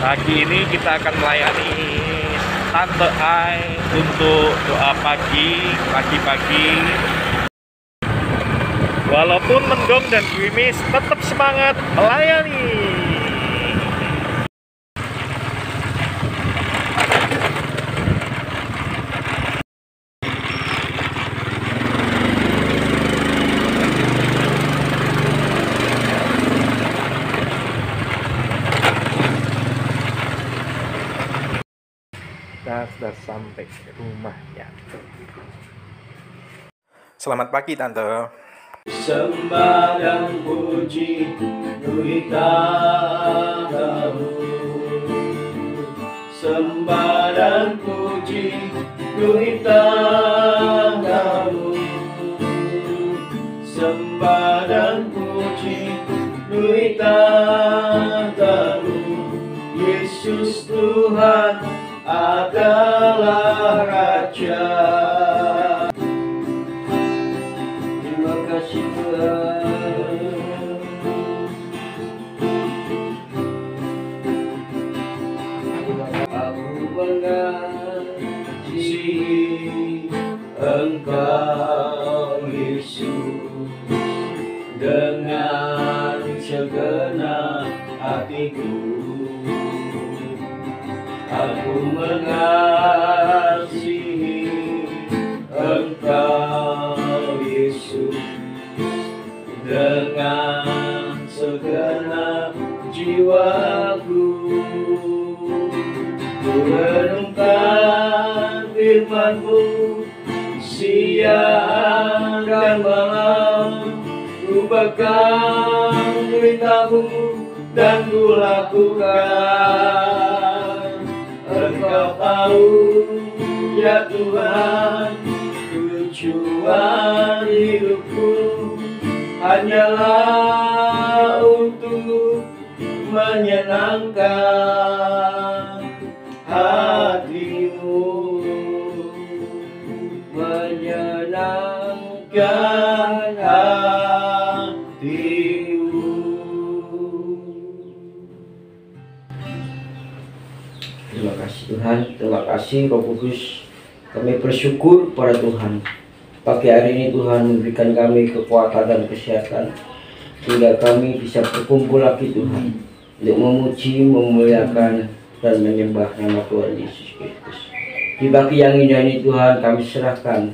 Pagi ini kita akan melayani Tante Ai untuk doa pagi-pagi. Walaupun mendung dan gerimis, tetap semangat melayani. Kita sudah sampai ke rumah ya. Selamat pagi Tante. Sembah dan puji Tuhanmu, sembah dan puji Tuhanmu, sembah dan puji Tuhanmu. Yesus Tuhan adalah Raja. Terima kasih Tuhan. Aku mengasihi Engkau Yesus dengan segenap hatiku. Aku mengasihi Engkau Yesus dengan segenap jiwaku. Ku renungkan firman-Mu siang dan malam, ku pegang perintah-Mu dan ku lakukan. Engkau tahu ya Tuhan, tujuan hidupku hanyalah untuk menyenangkan hati-Mu, menyenangkan hati-Mu. Terima kasih Tuhan, terima kasih Roh Kudus. Kami bersyukur pada Tuhan. Pagi hari ini Tuhan memberikan kami kekuatan dan kesehatan sehingga kami bisa berkumpul lagi Tuhan untuk memuji, memuliakan dan menyembah nama Tuhan Yesus Kristus. Di pagi yang indah ini Tuhan, kami serahkan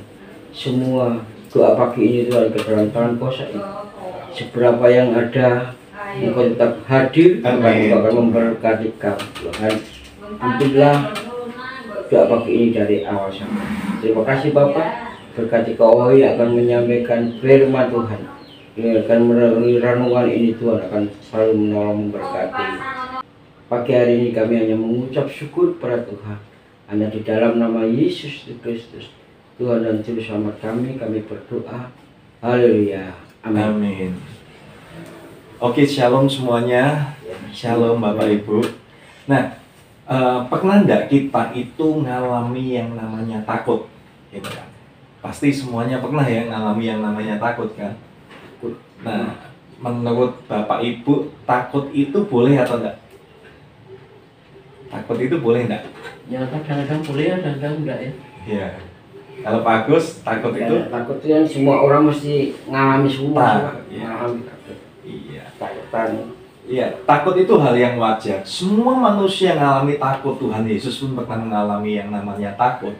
semua doa pagi ini Tuhan ke dalam tangan kuasa ini. Seberapa yang ada, Engkau tetap hadir, Engkau akan memberkati kami Tuhan. Alhamdulillah doa pagi ini dari awal sampai. Terima kasih Bapak, berkati kau yang akan menyampaikan firman Tuhan. Yang akan melalui renungan ini Tuhan akan selalu menolong memberkati. Pagi hari ini kami hanya mengucap syukur pada Tuhan. Hanya di dalam nama Yesus Kristus, Tuhan dan Juru Selamat kami berdoa. Haleluya. Amin. Amin. Oke, shalom semuanya. Shalom Bapak Ibu. Nah, pernah enggak kita itu ngalami yang namanya takut? Gitu kan? Pasti semuanya pernah ya ngalami yang namanya takut kan? Nah, menurut Bapak Ibu, takut itu boleh atau enggak? Takut itu boleh enggak? Ya kadang-kadang boleh ya, kadang-kadang enggak ya. Iya. Kalau Pak Agus, takut Ya, itu? takut itu yang semua orang mesti ngalami semua. Iya. Ngalami takut. Iya. Takutan. Iya, takut itu hal yang wajar. Semua manusia mengalami takut. Tuhan Yesus pun pernah mengalami yang namanya takut.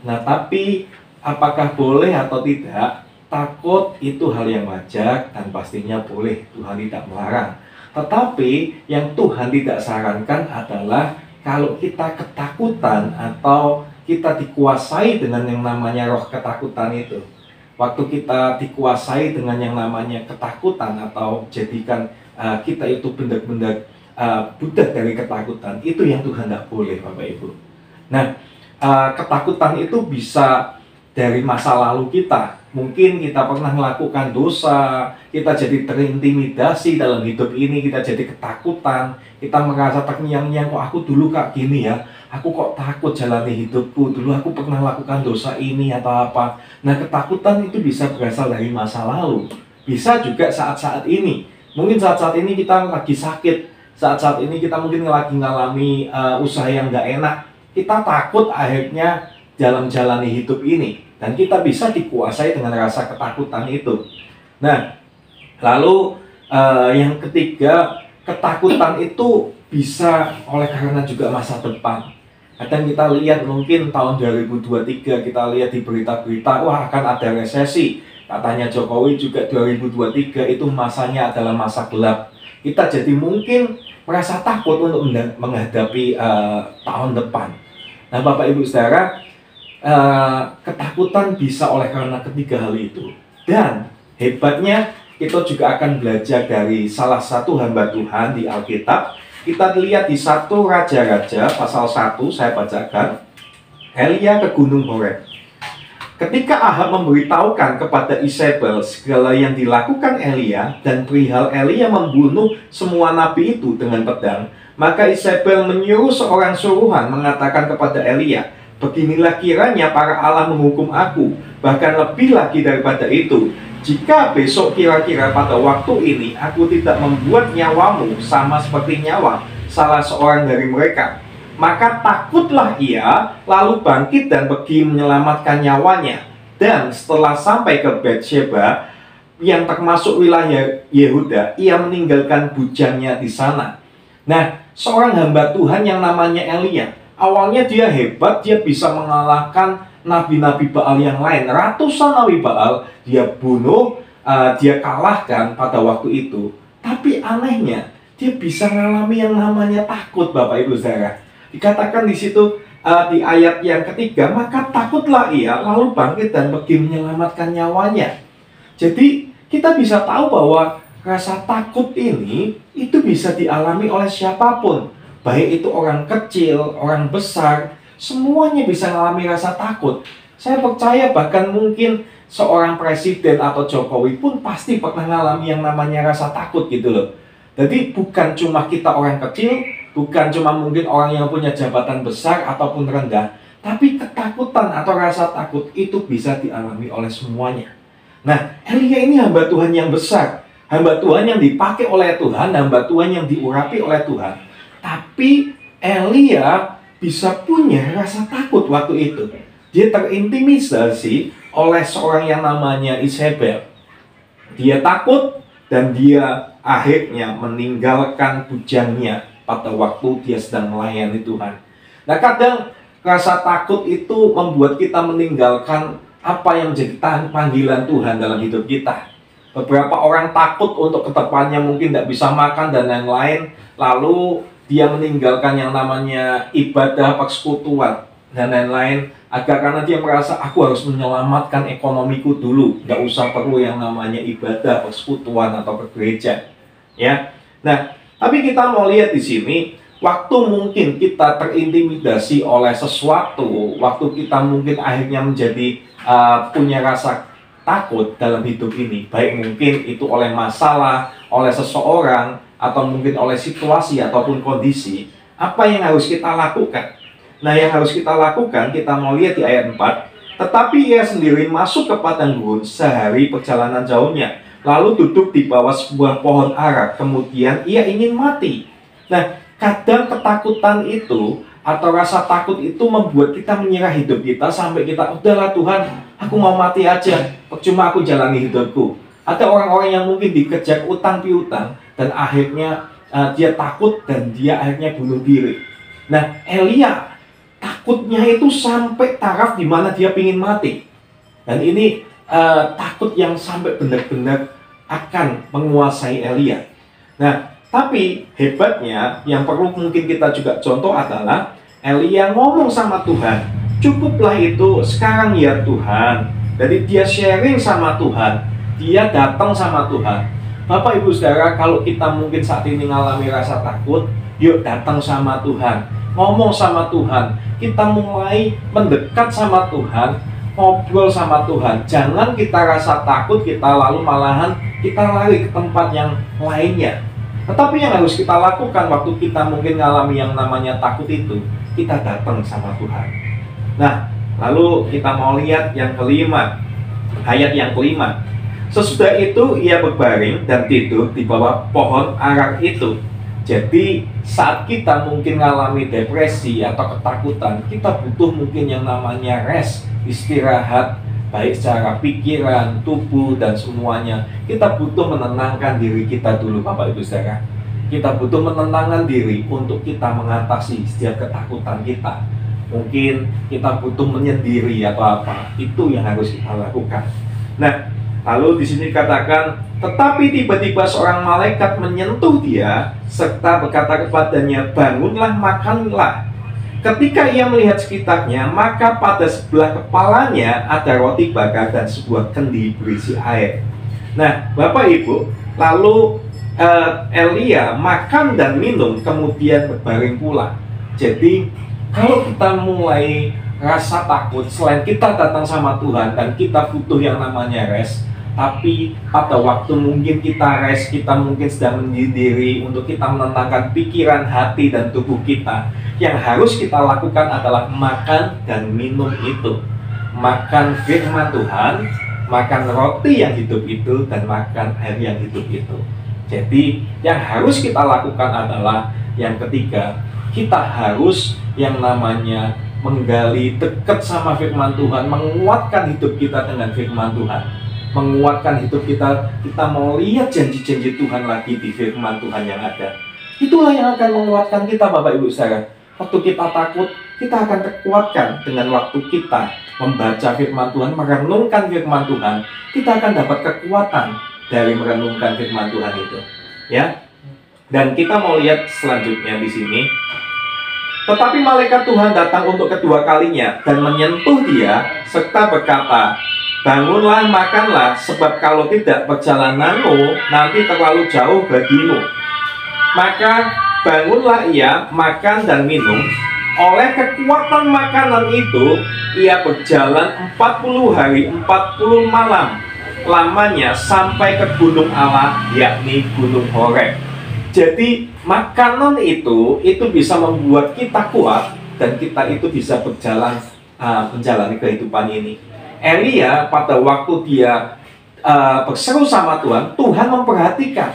Nah, tapi apakah boleh atau tidak? Takut itu hal yang wajar dan pastinya boleh. Tuhan tidak melarang. Tetapi yang Tuhan tidak sarankan adalah kalau kita ketakutan atau kita dikuasai dengan yang namanya roh ketakutan itu. Waktu kita dikuasai dengan yang namanya ketakutan atau jadikan kita itu benar-benar budak dari ketakutan, itu yang Tuhan tidak boleh Bapak Ibu. Nah, ketakutan itu bisa dari masa lalu kita. Mungkin kita pernah melakukan dosa, kita jadi terintimidasi dalam hidup ini, kita jadi ketakutan, kita merasa terngiang-ngiang, kok aku dulu kak gini ya, aku kok takut jalani hidupku, dulu aku pernah lakukan dosa ini atau apa. Nah, ketakutan itu bisa berasal dari masa lalu, bisa juga saat-saat ini. Mungkin saat-saat ini kita lagi sakit saat-saat ini kita mungkin lagi ngalami usaha yang nggak enak. Kita takut akhirnya dalam jalani hidup ini, dan kita bisa dikuasai dengan rasa ketakutan itu. Nah, lalu yang ketiga, ketakutan itu bisa oleh karena juga masa depan. Kadang kita lihat mungkin tahun 2023, kita lihat di berita-berita, wah akan ada resesi. Katanya Jokowi juga 2023 itu masanya adalah masa gelap. Kita jadi mungkin merasa takut untuk menghadapi tahun depan. Nah, Bapak Ibu Saudara, ketakutan bisa oleh karena ketiga hal itu. Dan hebatnya kita juga akan belajar dari salah satu hamba Tuhan di Alkitab. Kita lihat di 1 Raja-Raja pasal 1, saya bacakan. Elia ke Gunung Horeb. Ketika Ahab memberitahukan kepada Isabel segala yang dilakukan Elia dan perihal Elia membunuh semua nabi itu dengan pedang, maka Isabel menyuruh seorang suruhan mengatakan kepada Elia, beginilah kiranya para Allah menghukum aku, bahkan lebih lagi daripada itu. Jika besok kira-kira pada waktu ini aku tidak membuat nyawamu sama seperti nyawa salah seorang dari mereka, maka takutlah ia, lalu bangkit dan pergi menyelamatkan nyawanya. Dan setelah sampai ke Betsheba yang termasuk wilayah Yehuda, ia meninggalkan bujangnya di sana. Nah, seorang hamba Tuhan yang namanya Elia, awalnya dia hebat, dia bisa mengalahkan nabi-nabi Baal yang lain. Ratusan nabi Baal dia bunuh, dia kalahkan pada waktu itu. Tapi anehnya, dia bisa mengalami yang namanya takut, Bapak Ibu Saudara. Dikatakan di situ di ayat yang ketiga, maka takutlah ia, lalu bangkit dan pergi menyelamatkan nyawanya. Jadi kita bisa tahu bahwa rasa takut ini itu bisa dialami oleh siapapun, baik itu orang kecil, orang besar, semuanya bisa mengalami rasa takut. Saya percaya bahkan mungkin seorang presiden atau Jokowi pun pasti pernah mengalami yang namanya rasa takut gitu loh. Jadi bukan cuma kita orang kecil, bukan cuma mungkin orang yang punya jabatan besar ataupun rendah, tapi ketakutan atau rasa takut itu bisa dialami oleh semuanya. Nah, Elia ini hamba Tuhan yang besar, hamba Tuhan yang dipakai oleh Tuhan, hamba Tuhan yang diurapi oleh Tuhan. Tapi Elia bisa punya rasa takut waktu itu. Dia terintimidasi oleh seorang yang namanya Isabel. Dia takut dan dia akhirnya meninggalkan bujangnya pada waktu dia sedang melayani Tuhan. Nah, kadang rasa takut itu membuat kita meninggalkan apa yang menjadi panggilan Tuhan dalam hidup kita. Beberapa orang takut untuk ke depannya mungkin tidak bisa makan dan lain-lain, lalu dia meninggalkan yang namanya ibadah, persekutuan dan lain-lain, agar karena dia merasa aku harus menyelamatkan ekonomiku dulu, nggak usah perlu yang namanya ibadah, persekutuan atau ke gereja, ya. Nah, tapi kita mau lihat di sini, waktu mungkin kita terintimidasi oleh sesuatu, waktu kita mungkin akhirnya menjadi punya rasa takut dalam hidup ini, baik mungkin itu oleh masalah, oleh seseorang, atau mungkin oleh situasi ataupun kondisi, apa yang harus kita lakukan? Nah, yang harus kita lakukan, kita mau lihat di ayat 4. Tetapi ia sendiri masuk ke padang gurun sehari perjalanan jauhnya, lalu duduk di bawah sebuah pohon ara, kemudian ia ingin mati. Nah, kadang ketakutan itu atau rasa takut itu membuat kita menyerah hidup kita sampai kita, udahlah Tuhan, aku mau mati aja, percuma aku jalani hidupku. Ada orang-orang yang mungkin dikejar utang piutang dan akhirnya dia takut dan dia akhirnya bunuh diri. Nah, Elia takutnya itu sampai taraf di mana dia ingin mati. Dan ini takut yang sampai benar-benar akan menguasai Elia. Nah, tapi hebatnya yang perlu mungkin kita juga contoh adalah Elia ngomong sama Tuhan, cukuplah itu sekarang ya Tuhan. Jadi dia sharing sama Tuhan, dia datang sama Tuhan. Bapak Ibu Saudara, kalau kita mungkin saat ini mengalami rasa takut, yuk datang sama Tuhan, ngomong sama Tuhan. Kita mulai mendekat sama Tuhan, ngobrol sama Tuhan. Jangan kita rasa takut, kita lalu malahan kita lari ke tempat yang lainnya. Tetapi yang harus kita lakukan waktu kita mungkin mengalami yang namanya takut itu, kita datang sama Tuhan. Nah, lalu kita mau lihat yang kelima, ayat yang kelima. Sesudah itu ia berbaring dan tidur di bawah pohon ara itu. Jadi saat kita mungkin mengalami depresi atau ketakutan, kita butuh mungkin yang namanya rest, istirahat, baik secara pikiran, tubuh, dan semuanya. Kita butuh menenangkan diri kita dulu, Bapak Ibu Saudara. Kita butuh menenangkan diri untuk kita mengatasi setiap ketakutan kita. Mungkin kita butuh menyendiri atau apa, itu yang harus kita lakukan. Nah, lalu di sini dikatakan, tetapi tiba-tiba seorang malaikat menyentuh dia serta berkata kepadanya, bangunlah, makanlah. Ketika ia melihat sekitarnya, maka pada sebelah kepalanya ada roti bakar dan sebuah kendi berisi air. Nah, Bapak Ibu, lalu Elia makan dan minum, kemudian berbaring pula. Jadi kalau kita mulai rasa takut, selain kita datang sama Tuhan dan kita butuh yang namanya rest, tapi pada waktu mungkin kita rest, kita mungkin sedang menyendiri untuk kita menenangkan pikiran, hati, dan tubuh kita, yang harus kita lakukan adalah makan dan minum itu. Makan firman Tuhan, makan roti yang hidup itu, dan makan air yang hidup itu. Jadi yang harus kita lakukan adalah yang ketiga, kita harus yang namanya menggali dekat sama firman Tuhan, menguatkan hidup kita dengan firman Tuhan, menguatkan hidup kita. Kita mau lihat janji-janji Tuhan lagi di firman Tuhan yang ada. Itulah yang akan menguatkan kita, Bapak Ibu Saudara. Waktu kita takut, kita akan terkuatkan dengan waktu kita membaca firman Tuhan, merenungkan firman Tuhan. Kita akan dapat kekuatan dari merenungkan firman Tuhan itu, ya. Dan kita mau lihat selanjutnya di sini. Tetapi malaikat Tuhan datang untuk kedua kalinya dan menyentuh dia serta berkata, bangunlah, makanlah, sebab kalau tidak perjalananmu nanti terlalu jauh bagimu. Maka bangunlah ia, makan dan minum. Oleh kekuatan makanan itu, ia berjalan 40 hari 40 malam lamanya sampai ke gunung Allah, yakni Gunung Horeb. Jadi makanan itu bisa membuat kita kuat dan kita itu bisa berjalan menjalani kehidupan ini. Elia pada waktu dia berseru sama Tuhan, Tuhan memperhatikan.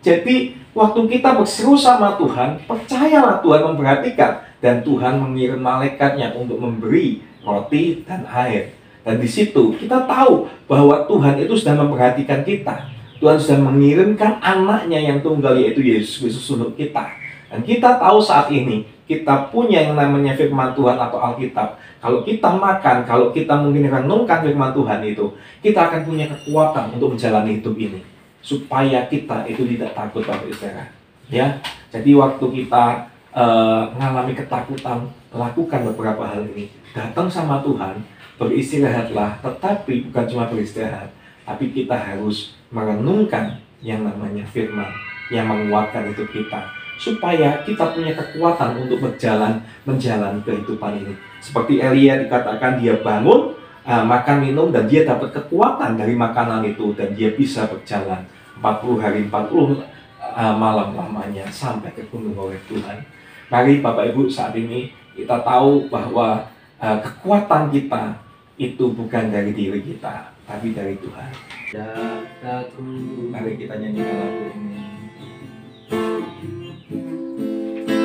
Jadi waktu kita berseru sama Tuhan, percayalah Tuhan memperhatikan, dan Tuhan mengirim malaikatnya untuk memberi roti dan air. Dan di situ kita tahu bahwa Tuhan itu sudah memperhatikan kita. Tuhan sudah mengirimkan anaknya yang tunggal, yaitu Yesus Kristus untuk kita. Dan kita tahu saat ini kita punya yang namanya firman Tuhan atau Alkitab. Kalau kita makan, kalau kita mungkin renungkan firman Tuhan itu, kita akan punya kekuatan untuk menjalani hidup ini, supaya kita itu tidak takut, Bapak Ibu Saudara. Ya, jadi waktu kita mengalami ketakutan, lakukan beberapa hal ini. Datang sama Tuhan, beristirahatlah, tetapi bukan cuma beristirahat, tapi kita harus merenungkan yang namanya firman yang menguatkan hidup kita, supaya kita punya kekuatan untuk menjalani kehidupan ini. Seperti Elia dikatakan, dia bangun, makan minum, dan dia dapat kekuatan dari makanan itu, dan dia bisa berjalan 40 hari 40 malam lamanya sampai ke gunung Horeb Tuhan. Mari Bapak Ibu, saat ini kita tahu bahwa kekuatan kita itu bukan dari diri kita, tapi dari Tuhan. Mari kita nyanyikan lagu ini.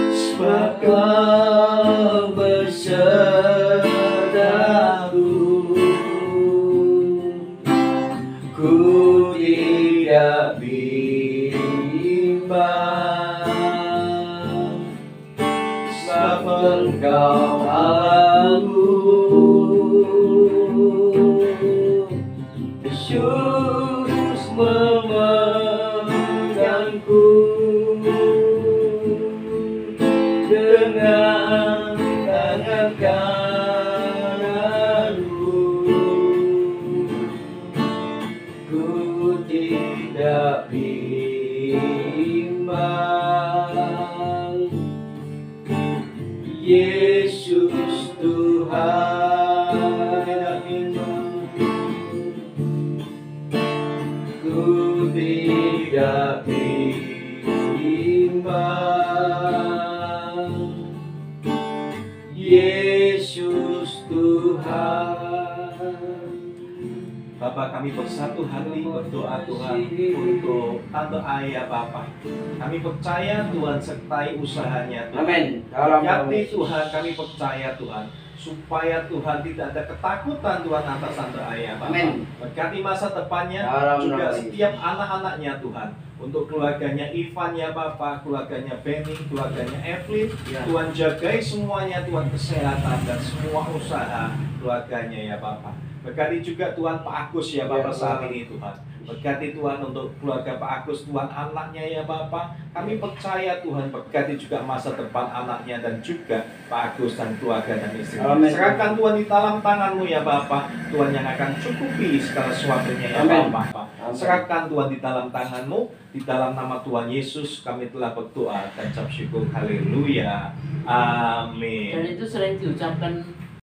Sebab Kau besertaku, ku tidak bimbang. Sebab Engkau Allahku, Yesus memegangku dengan tangan kananmu. Ku tidak bimbang. Yesus Tuhan, ku tidak bimbang. Yesus Tuhan. Bapak Bapa, kami bersatu hati berdoa Tuhan untuk Tante Ayah Bapa. Kami percaya Tuhan sertai usahanya Tuhan. Amin. Dalam nama Berkati Yesus. Tuhan, kami percaya Tuhan supaya Tuhan tidak ada ketakutan Tuhan atas Tante Ayah Bapa. Amin. Berkati masa depannya Dalam juga nama setiap anak-anaknya Tuhan. Untuk keluarganya Ivan ya Bapak, keluarganya Benny, keluarganya Evelyn, Ya. Tuhan jagai semuanya Tuhan, kesehatan dan semua usaha keluarganya ya Bapak. Berkati juga Tuhan Pak Agus ya Bapak Ya, saat Tuhan. ini Tuhan. Berkati Tuhan untuk keluarga Pak Agus, Tuhan anaknya ya Bapak. Kami percaya Tuhan, berkati juga masa depan anaknya dan juga Pak Agus dan keluarga dan istri. Amin. Serahkan Tuhan di dalam tangan-Mu ya Bapak. Tuhan yang akan cukupi segala sesuatunya ya Amin. Bapak. Amin. Serahkan Tuhan di dalam tangan-Mu. Di dalam nama Tuhan Yesus kami telah berdoa dan ucap syukur. Haleluya. Dan Amin. itu sering diucapkan